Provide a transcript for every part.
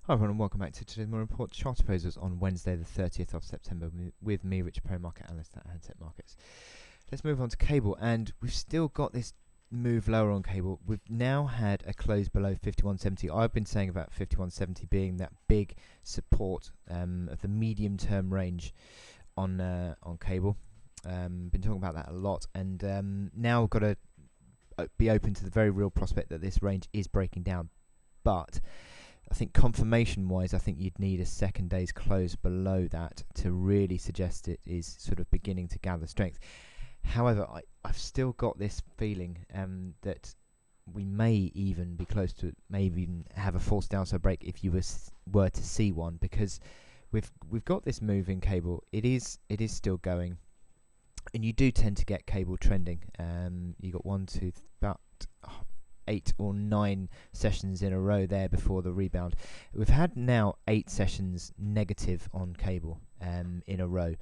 Hi everyone and welcome back to today's More Report chart appraisals on Wednesday the 30th of September with me, Richard Perry, market analyst at Handset Markets. Let's move on to cable, and we've still got this move lower on cable. We've now had a close below 51.70. I've been saying about 51.70 being that big support of the medium term range on cable. Been talking about that a lot, and now we've got to be open to the very real prospect that this range is breaking down. But I think confirmation-wise, I think you'd need a second day's close below that to really suggest it is sort of beginning to gather strength. However, I've still got this feeling that we may even be close to it, maybe even have a false downside break if you were to see one, because we've got this move in cable. It is still going, and you do tend to get cable trending. You got about 8 or 9 sessions in a row there before the rebound. We've had now 8 sessions negative on cable in a row,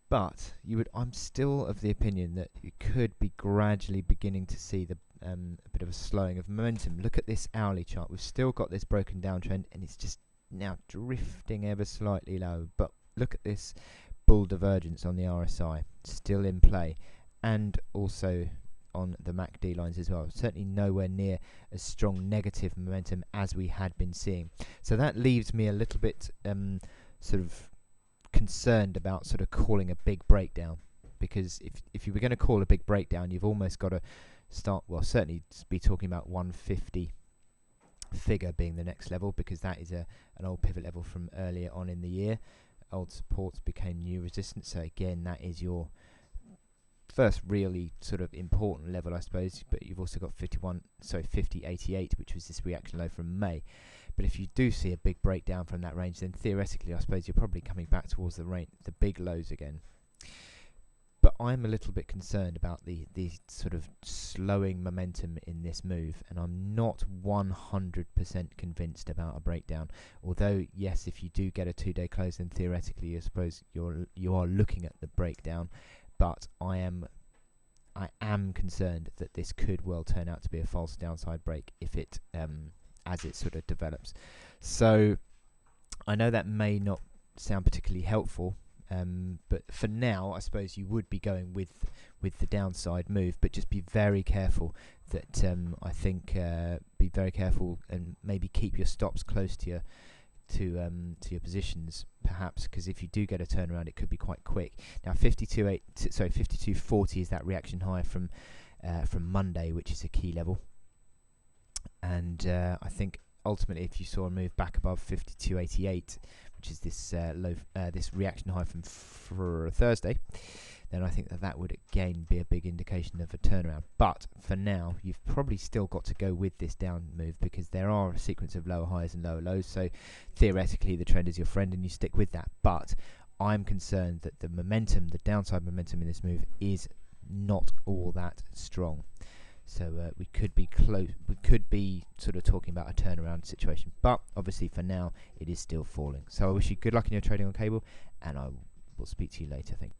but I'm still of the opinion that you could be gradually beginning to see a bit of a slowing of momentum. Look at this hourly chart. We've still got this broken down trend, and it's just now drifting ever slightly low. But look at this bull divergence on the RSI, still in play, and also on the MACD lines as well. Certainly nowhere near as strong negative momentum as we had been seeing. So that leaves me a little bit sort of concerned about sort of calling a big breakdown, because if you were going to call a big breakdown, you've almost got to start, well, certainly be talking about 150 figure being the next level, because that is an old pivot level from earlier on in the year. Old supports became new resistance, so again that is your first really sort of important level, I suppose. But you've also got 50.88, which was this reaction low from May. But if you do see a big breakdown from that range, then theoretically I suppose you're probably coming back towards the big lows again. But I'm a little bit concerned about the sort of slowing momentum in this move, and I'm not 100% convinced about a breakdown. Although yes, if you do get a 2-day close, then theoretically I suppose you are looking at the breakdown. But I am concerned that this could well turn out to be a false downside break if it as it sort of develops. So I know that may not sound particularly helpful, but for now I suppose you would be going with the downside move, but just be very careful that I think be very careful and maybe keep your stops close to your positions, perhaps, because if you do get a turnaround, it could be quite quick. Now 52.40 is that reaction high from Monday, which is a key level, and I think ultimately if you saw a move back above 52.88, which is this this reaction high from Thursday, then I think that would again be a big indication of a turnaround. But for now, you've probably still got to go with this down move, because there are a sequence of lower highs and lower lows. So theoretically, the trend is your friend, and you stick with that. But I'm concerned that the downside momentum in this move, is not all that strong. So we could be close. We could be sort of talking about a turnaround situation. But obviously, for now, it is still falling. So I wish you good luck in your trading on cable, and I will speak to you later, I think.